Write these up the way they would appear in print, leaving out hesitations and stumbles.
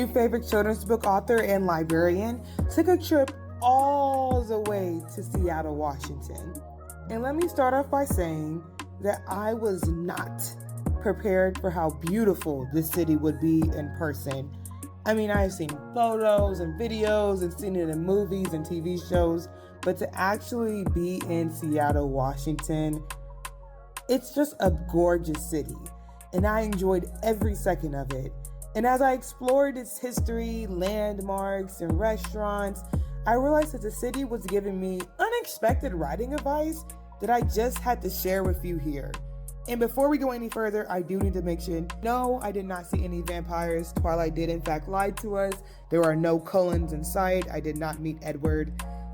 new favorite children's book author and librarian, took a trip all the way to Seattle, Washington. And let me start off by saying that I was not prepared for how beautiful this city would be in person. I mean, I've seen photos and videos and seen it in movies and TV shows, but to actually be in Seattle, Washington, it's just a gorgeous city, and I enjoyed every second of it. And as I explored its history, landmarks, and restaurants, I realized that the city was giving me unexpected writing advice that I just had to share with you here. And before we go any further, I do need to mention, no, I did not see any vampires. Twilight did in fact lie to us. There are no Cullens in sight. I did not meet Edward.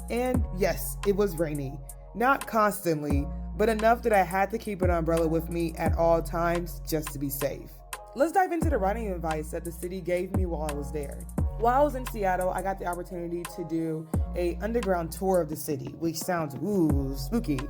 And yes, it was rainy. Not constantly, but enough that I had to keep an umbrella with me at all times just to be safe. Let's dive into the writing advice that the city gave me while I was there. While I was in Seattle, I got the opportunity to do an underground tour of the city, which sounds spooky.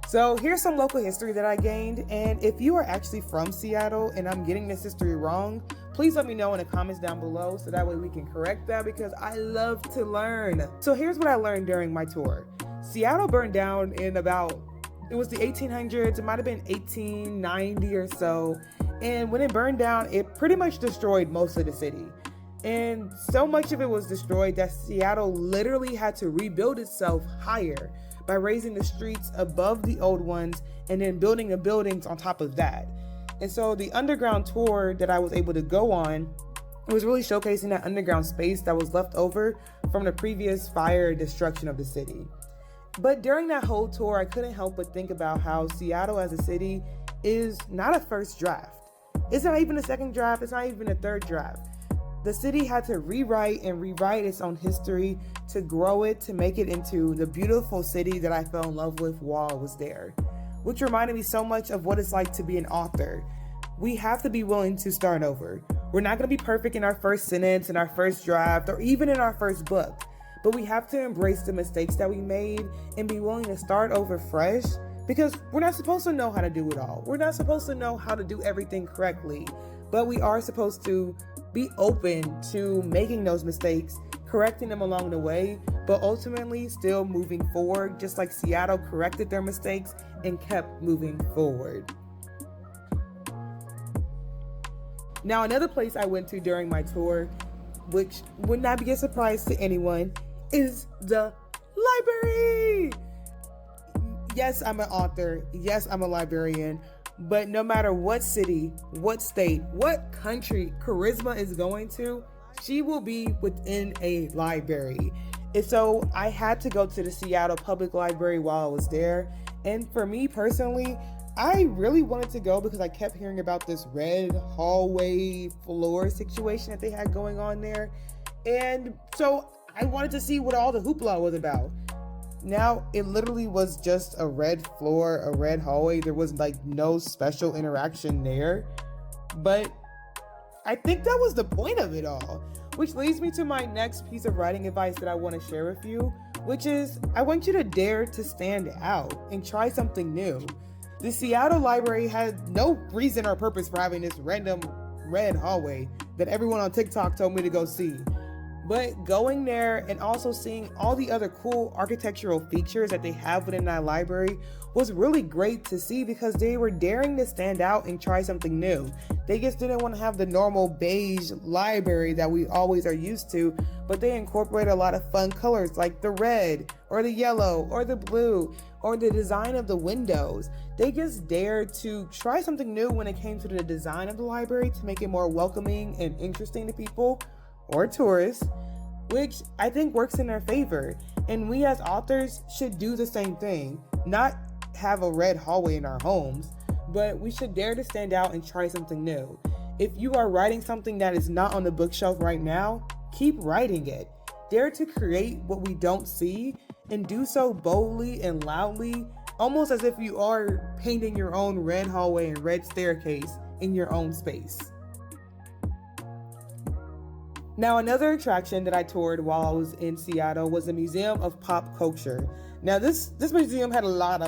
So here's some local history that I gained, and if you are actually from Seattle and I'm getting this history wrong, please let me know in the comments down below so that way we can correct that, because I love to learn. So here's what I learned during my tour. Seattle burned down in it was the 1800s, it might have been 1890 or so, and when it burned down, it pretty much destroyed most of the city. And so much of it was destroyed that Seattle literally had to rebuild itself higher by raising the streets above the old ones and then building the buildings on top of that. And so the underground tour that I was able to go on, it was really showcasing that underground space that was left over from the previous fire destruction of the city. But during that whole tour, I couldn't help but think about how Seattle as a city is not a first draft. It's not even a second draft, it's not even a third draft. The city had to rewrite its own history to grow it, to make it into the beautiful city that I fell in love with while I was there, which reminded me so much of what it's like to be an author. We have to be willing to start over. We're not going to be perfect in our first sentence, in our first draft, or even in our first book, but we have to embrace the mistakes that we made and be willing to start over fresh, because we're not supposed to know how to do it all. We're not supposed to know how to do everything correctly, but we are supposed to be open to making those mistakes, correcting them along the way, but ultimately still moving forward, just like Seattle corrected their mistakes and kept moving forward. Now, another place I went to during my tour, which would not be a surprise to anyone, is the library. Yes, I'm an author. Yes, I'm a librarian. But no matter what city, what state, what country Charisma is going to, she will be within a library. And so I had to go to the Seattle Public Library while I was there. And for me personally, I really wanted to go because I kept hearing about this red hallway floor situation that they had going on there. And so I wanted to see what all the hoopla was about. Now, it literally was just a red floor, a red hallway. There was no special interaction there. But I think that was the point of it all. Which leads me to my next piece of writing advice that I want to share with you, which is I want you to dare to stand out and try something new. The Seattle Library had no reason or purpose for having this random red hallway that everyone on TikTok told me to go see. But going there and also seeing all the other cool architectural features that they have within that library was really great to see, because they were daring to stand out and try something new. They just didn't want to have the normal beige library that we always are used to, but they incorporated a lot of fun colors like the red or the yellow or the blue or the design of the windows. They just dared to try something new when it came to the design of the library to make it more welcoming and interesting to people or tourists, which I think works in their favor. And we as authors should do the same thing. Not have a red hallway in our homes, but we should dare to stand out and try something new. If you are writing something that is not on the bookshelf right now, keep writing it. Dare to create what we don't see and do so boldly and loudly, almost as if you are painting your own red hallway and red staircase in your own space. Now, another attraction that I toured while I was in Seattle was the Museum of Pop Culture. Now, this museum had a lot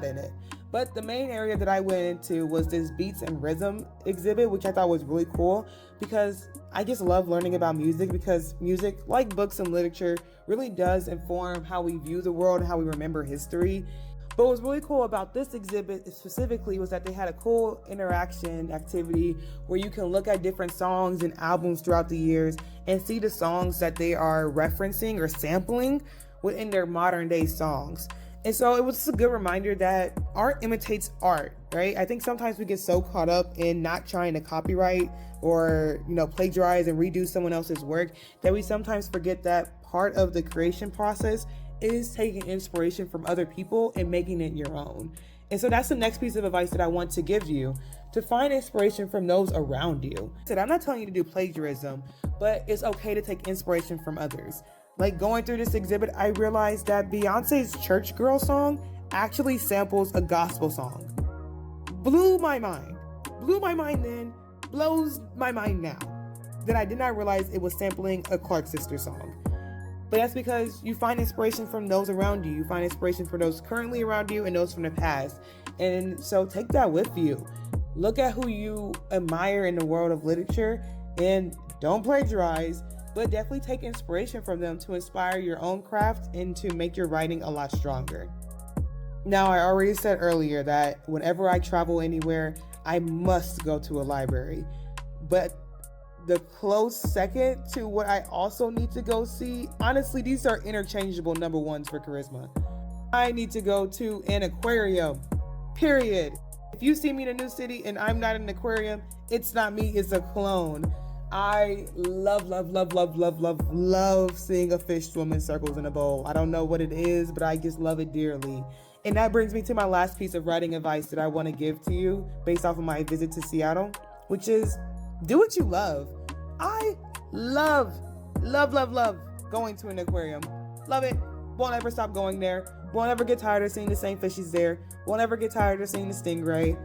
in it, But the main area that I went into was this beats and rhythm exhibit, which I thought was really cool because I just love learning about music, because music, like books and literature, really does inform how we view the world and how we remember history. But what was really cool about this exhibit specifically was that they had a cool interaction activity where you can look at different songs and albums throughout the years and see the songs that they are referencing or sampling within their modern day songs. And so it was just a good reminder that art imitates art, right? I think sometimes we get so caught up in not trying to copyright or, plagiarize and redo someone else's work that we sometimes forget that part of the creation process is taking inspiration from other people and making it your own. And so that's the next piece of advice that I want to give you, to find inspiration from those around you. I'm not telling you to do plagiarism, but it's okay to take inspiration from others. Like going through this exhibit, I realized that Beyonce's Church Girl song actually samples a gospel song. Blew my mind then, blows my mind now, that I did not realize it was sampling a Clark Sisters song. But that's because you find inspiration from those around you. You find inspiration from those currently around you and those from the past. And so take that with you. Look at who you admire in the world of literature and don't plagiarize, but definitely take inspiration from them to inspire your own craft and to make your writing a lot stronger. Now, I already said earlier that whenever I travel anywhere, I must go to a library. But the close second to what I also need to go see, honestly, these are interchangeable number ones for Charisma. I need to go to an aquarium, period. If you see me in a new city and I'm not in an aquarium, it's not me, it's a clone. I love seeing a fish swim in circles in a bowl. I don't know what it is, but I just love it dearly. And that brings me to my last piece of writing advice that I want to give to you based off of my visit to Seattle, which is do what you love. I love going to an aquarium. Love it. Won't ever stop going there. Won't ever get tired of seeing the same fishes there. Won't ever get tired of seeing the stingray.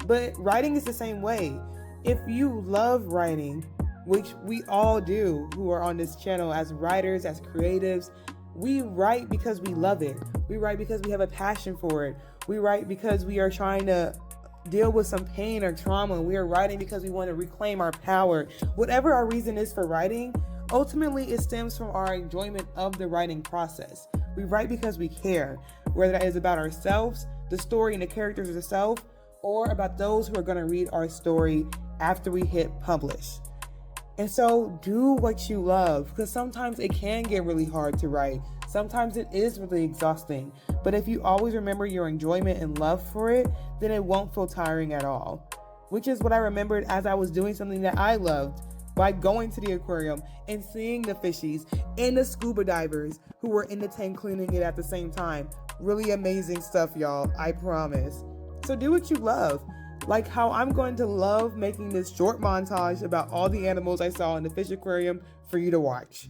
But writing is the same way. If you love writing, which we all do who are on this channel as writers, as creatives, we write because we love it. We write because we have a passion for it. We write because we are trying to deal with some pain or trauma. We are writing because we want to reclaim our power. Whatever our reason is for writing, ultimately it stems from our enjoyment of the writing process. We write because we care, whether that is about ourselves, the story and the characters itself, or about those who are going to read our story after we hit publish. And so do what you love, because sometimes it can get really hard to write. Sometimes it is really exhausting. But if you always remember your enjoyment and love for it, then it won't feel tiring at all. Which is what I remembered as I was doing something that I loved, by going to the aquarium and seeing the fishies and the scuba divers who were in the tank cleaning it at the same time. Really amazing stuff, y'all, I promise. So do what you love. Like how I'm going to love making this short montage about all the animals I saw in the fish aquarium for you to watch.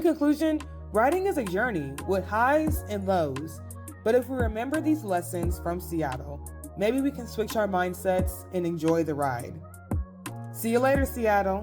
conclusion, writing is a journey with highs and lows. But if we remember these lessons from Seattle, maybe we can switch our mindsets and enjoy the ride. See you later, Seattle.